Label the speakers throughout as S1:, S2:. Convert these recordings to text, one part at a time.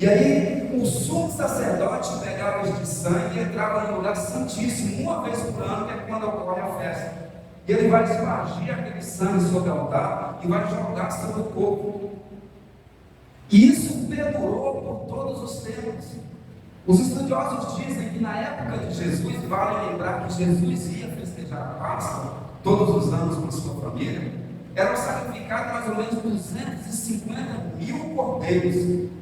S1: E aí, o sumo sacerdote pegava este sangue e entrava no lugar santíssimo, uma vez por ano, que é quando ocorre a festa. E ele vai espargir aquele sangue sobre o altar e vai jogar sobre o corpo. E isso perdurou por todos os tempos. Os estudiosos dizem que na época de Jesus, vale lembrar que Jesus ia festejar a Páscoa todos os anos com sua família, eram sacrificados mais ou menos 250 mil cordeiros.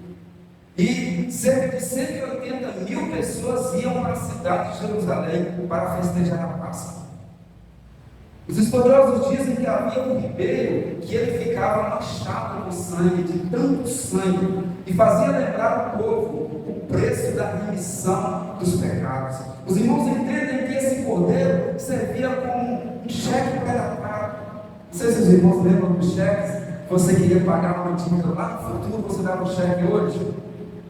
S1: E cerca de 180 mil pessoas iam para a cidade de Jerusalém para festejar a Páscoa. Os estudiosos dizem que havia um ribeiro que ele ficava manchado com sangue, de tanto sangue, e fazia lembrar o povo o preço da remissão dos pecados. Os irmãos entendem que esse cordeiro servia como um cheque pré-datado. Não sei se os irmãos lembram dos cheques. Você queria pagar uma dívida lá no futuro, você dava um cheque hoje.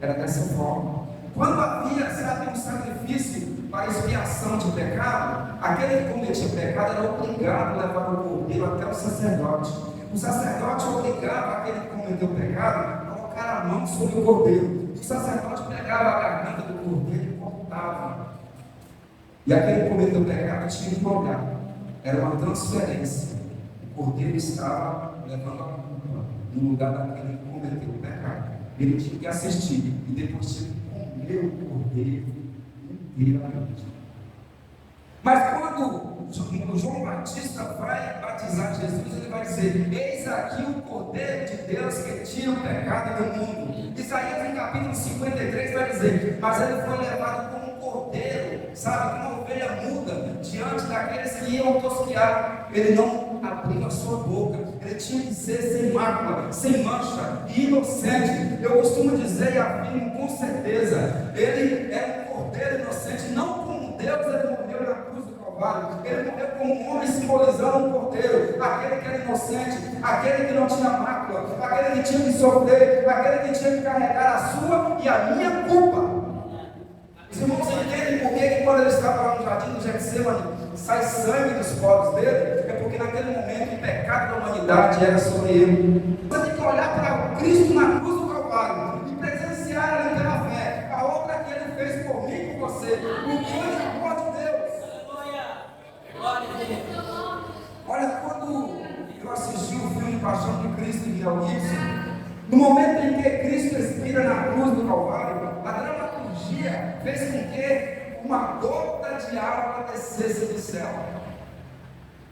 S1: Era dessa forma. Quando havia, um sacrifício para expiação de pecado, aquele que cometia pecado era obrigado a levar o cordeiro até o sacerdote. O sacerdote obrigava aquele que cometeu pecado a colocar a mão sobre o cordeiro. O sacerdote pegava a garganta do cordeiro e cortava. E aquele que cometeu pecado tinha que molhar. Era uma transferência. O cordeiro estava levando a culpa no lugar daquele que cometeu o pecado. Ele tinha que assistir e depois tinha que comer o cordeiro inteiramente. Mas quando João Batista vai batizar Jesus, ele vai dizer: eis aqui o cordeiro de Deus que tira o pecado do mundo. Isaías em capítulo 53 vai dizer: mas ele foi levado como um cordeiro, como uma ovelha muda, diante daqueles que iam tosquear. Ele não abriu a sua boca, ele tinha que ser sem mácula, sem mancha e inocente. Eu costumo dizer e afirmo com certeza: ele é um cordeiro inocente, não como Deus. Ele morreu na cruz do Calvário, ele morreu como um homem simbolizando um cordeiro, aquele que era inocente, aquele que não tinha mácula, aquele que tinha que sofrer, aquele que tinha que carregar a sua e a minha culpa. Os irmãos entendem por que quando ele estava lá no jardim do Getsemane sai sangue dos poros dele? É porque naquele momento o pecado da humanidade era sobre ele. Você tem que olhar para Cristo na cruz do Calvário e presenciar ali pela fé a obra que ele fez por mim e por você, o grande amor de Deus. Olha, quando eu assisti o filme Paixão de Cristo de Mel Gibson, no momento em que Cristo expira na cruz do Calvário, a dramaturgia fez com que uma gota de água descesse do céu.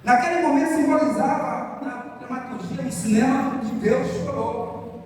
S1: Naquele momento simbolizava na dramaturgia, no cinema, que Deus chorou.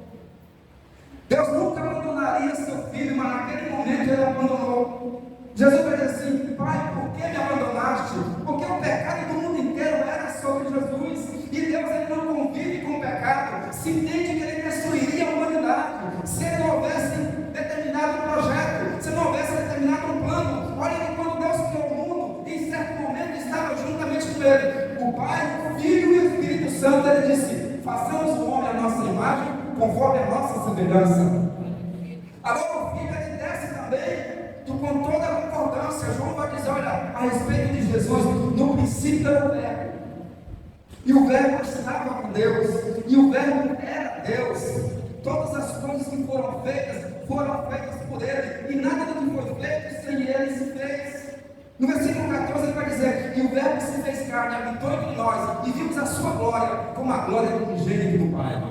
S1: Deus nunca abandonaria seu filho, mas naquele momento ele abandonou. Jesus vai dizer assim: Pai, por que me abandonaste? Porque o pecado do mundo inteiro era sobre Jesus. E Deus, ele não convive com o pecado. Se entende que ele destruiria a humanidade se não houvesse determinado projeto, se não houvesse determinado um plano. Olha que quando Deus criou o mundo, em certo momento estava juntamente com ele o Pai, o Filho e o Espírito Santo. Ele disse: façamos o homem à nossa imagem, conforme a nossa semelhança. Agora o Filho, ele desce também com toda a concordância. João vai dizer: olha, a respeito de Jesus, no princípio era o Verbo, e o Verbo estava com Deus, e o Verbo era Deus. Todas as coisas que foram feitas por ele, e nada do que foi feito sem ele se fez. No versículo 14 ele vai dizer: e o Verbo se fez carne, habitou entre nós, e vimos a sua glória, como a glória do unigênito do Pai.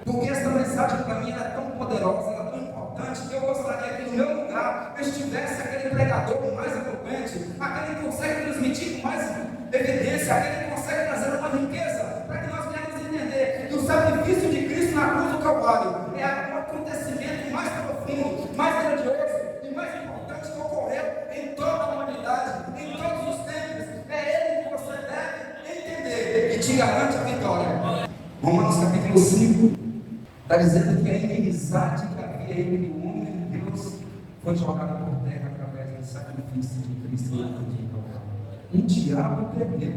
S1: Porque esta mensagem para mim era tão poderosa, era tão importante, que eu gostaria que no meu lugar estivesse aquele pregador mais eloquente, aquele que consegue transmitir com mais evidência, aquele que consegue trazer uma riqueza, para que nós venhamos entender que o sacrifício de Cristo na cruz do Calvário é o acontecimento mais profundo, mais grandioso e mais importante que ocorreu em toda a humanidade, em todos os tempos. É ele que você deve entender e te garante a vitória. Romanos capítulo 5 está dizendo que a inimizade que havia entre o homem e Deus foi jogada por terra através do sacrifício de Cristo na cruz do Calvário. O diabo perdeu,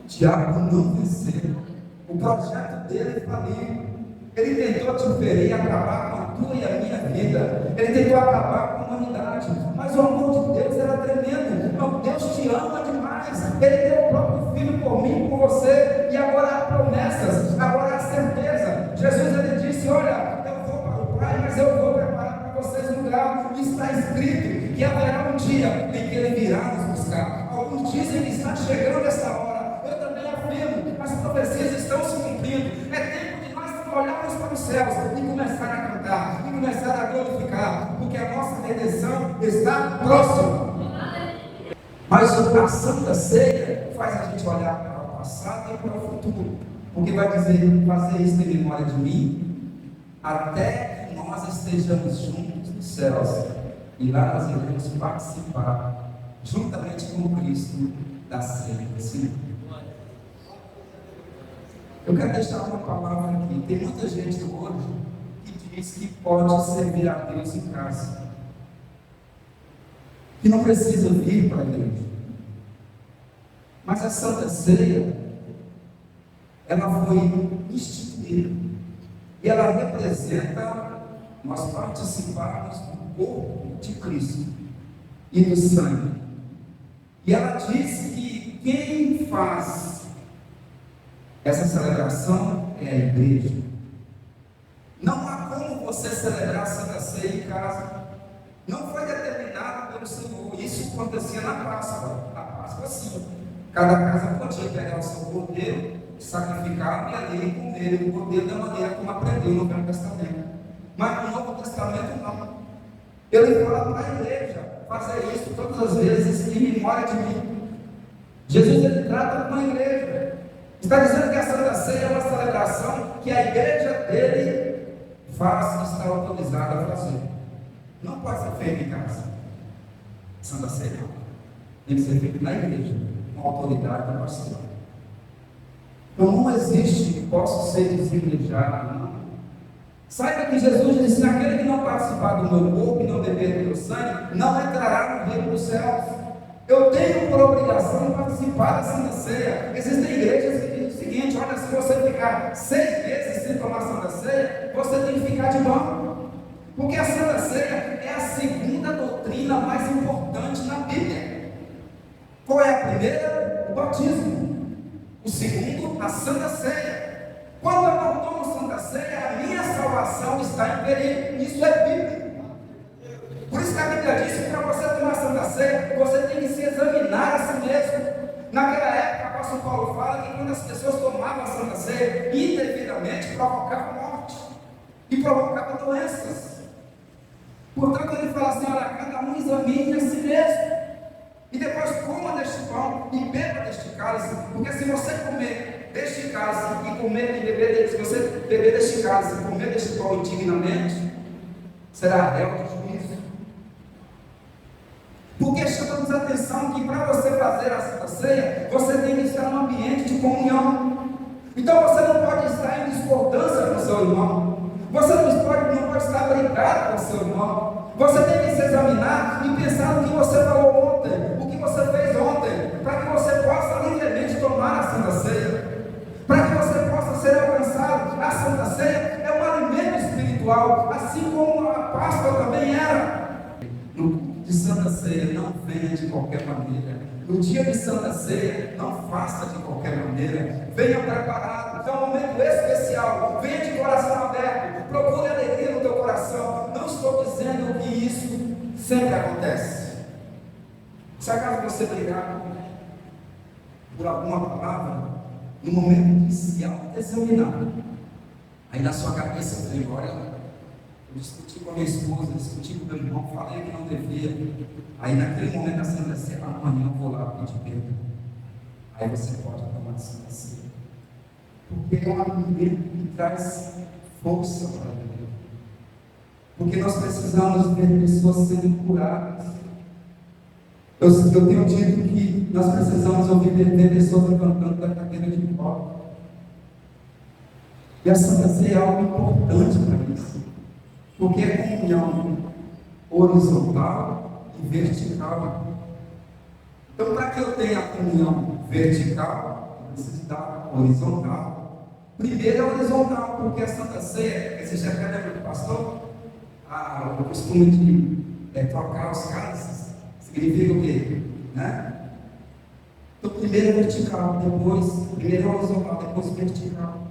S1: o diabo não venceu, o projeto dele faliu. Ele tentou te ferir e acabar com a tua e a minha vida. Ele tentou acabar com a humanidade. Mas o amor de Deus era tremendo. Então, Deus te ama demais. Ele deu o próprio Filho por mim e por você. E agora há promessas, agora há certeza. Jesus, ele disse: olha, eu vou para o Pai, mas Mas eu vou preparar para vocês um lugar. Está escrito que haverá um dia em que Ele virá nos buscar. Alguns dizem que está chegando essa hora. Eu também afirmo, as profecias estão se cumprindo. É tempo de nós olharmos para os céus e começar a cantar, e começar a glorificar, porque a nossa redenção está próxima. Mas a Santa Ceia faz a gente olhar para o passado e para o futuro, porque vai dizer: fazer isso em memória de mim, até que nós estejamos juntos nos céus, e lá nós iremos participar, juntamente com Cristo, da ceia do Senhor. Eu quero deixar uma palavra aqui. Tem muita gente hoje que diz que pode servir a Deus em casa, que não precisa vir para a igreja. Mas a Santa Ceia, ela foi instituída, e ela representa nós participarmos do corpo de Cristo e do sangue. E ela diz que quem faz essa celebração é a igreja. Não há como você celebrar a Santa Ceia em casa. Não foi determinado pelo Senhor. Isso acontecia na Páscoa. Na Páscoa, sim. Cada casa podia pegar o seu cordeiro, sacrificar e ali comer o cordeiro da maneira como aprendeu no Velho Testamento. Mas no Novo Testamento não. Ele fala para a igreja fazer isso todas as vezes em memória de mim. Jesus, ele trata com a igreja. Está dizendo que a Santa Ceia é uma celebração que a igreja dele faz e está autorizada a fazer. Não pode ser feito em casa. Santa Ceia não. Tem que ser feito na igreja, com a autoridade da pastora. Então não existe que possa ser desigrejado, não. Saiba que Jesus disse: aquele que não participar do meu corpo e não beber do meu sangue, não entrará no reino dos céus. Eu tenho por obrigação participar da Santa Ceia. Existem igrejas que dizem o seguinte: olha, se você ficar 6 meses sem tomar Santa Ceia, você tem que ficar de banco. Porque a Santa Ceia é a segunda doutrina mais importante na Bíblia. Qual é a primeira? O batismo. O segundo, a Santa Ceia. Quando eu não tomo Santa Ceia, a minha salvação está em perigo. Isso é Bíblia. Por isso que a Bíblia diz que para você tomar Santa Ceia, você tem que se examinar a si mesmo. Naquela época, o apóstolo Paulo fala que quando as pessoas tomavam a Santa Ceia, indevidamente provocavam morte e provocavam doenças. Portanto, ele fala assim: olha, cada um examine a si mesmo. E depois coma deste pão e beba deste cálice, porque se você comer deste cálice e comer e beber, se você beber deste cálice e comer deste pão indignamente, será réu de juízo. Porque chamamos a atenção que para você fazer a Santa Ceia, você tem que estar num ambiente de comunhão. Então você não pode estar em discordância com o seu irmão. Você não pode estar brigado com o seu irmão. Você tem que se examinar e pensar no que você falou ontem, o que você fez ontem, para que você possa livremente tomar a Santa Ceia, para que você possa ser alcançado. A Santa Ceia é um alimento espiritual, assim como a Páscoa também era. No culto de Santa Ceia, não venha de qualquer maneira. No dia de Santa Ceia, não faça de qualquer maneira. Venha preparado. Então é um momento especial. Venha de coração aberto. Procure alegria no teu coração. Não estou dizendo que isso sempre acontece. Se acaso você brigar por alguma palavra, no momento de se autoexaminar, aí na sua cabeça vem: olha, eu discuti com a minha esposa, discuti com o meu irmão, falei que não devia. Aí naquele momento da Santa Ceia, amanhã eu vou lá pedir perdão. Aí você pode tomar a Santa Ceia. Porque é um alimento que traz força para a vida. Porque nós precisamos ver pessoas sendo curadas. Eu tenho dito que nós precisamos ver pessoas levantando da cadeira de roda. E a Santa Ceia é algo importante para isso. Porque é comunhão horizontal e vertical. Então, para que eu tenha a comunhão vertical, eu preciso da horizontal. Primeiro é horizontal, porque a Santa Ceia, você já lembra do pastor? O costume de trocar os cálices significa o quê? Né? Então, primeiro é vertical, primeiro é horizontal, depois vertical.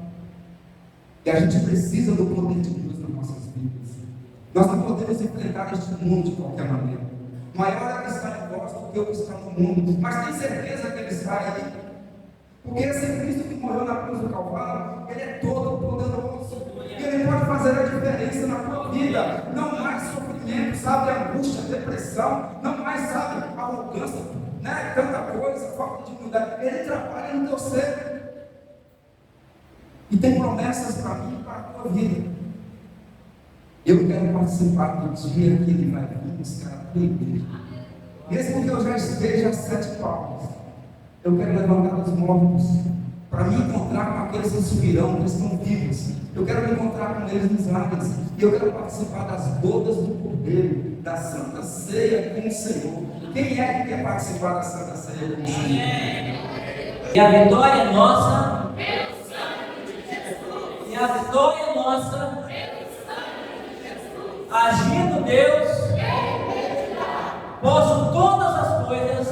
S1: E a gente precisa do poder de Deus nas nossas vidas. Nós não podemos enfrentar este mundo de qualquer maneira. Maior é que está em vós do que o que está no mundo. Mas tem certeza que Ele está aí? Porque esse Cristo que morreu na cruz do Calvário, Ele é todo poderoso. E Ele pode fazer a diferença na tua vida. Não mais sofrimento, sabe, angústia, depressão. Não mais, sabe, arrogância, né? Tanta coisa, falta de humildade. Ele trabalha no teu ser. E tem promessas para mim e para a tua vida. Eu quero participar do dia que Ele vai vir buscar a tua igreja. Mesmo que eu já esteja a 7 palmos, eu quero levantar os mortos para me encontrar com aqueles que subirão, que estão vivos. Eu quero me encontrar com eles nos ares. E eu quero participar das bodas do Cordeiro, da Santa Ceia com o Senhor. Quem é que quer participar da Santa Ceia com o Senhor?
S2: E a vitória é nossa. E a vitória é nossa. Agindo Deus, posso todas as coisas.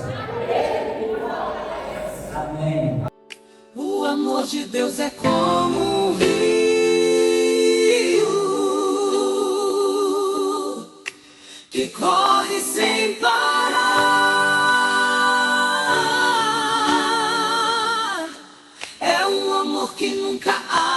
S2: Amém.
S3: O amor de Deus é como um rio que corre sem parar. É um amor que nunca há.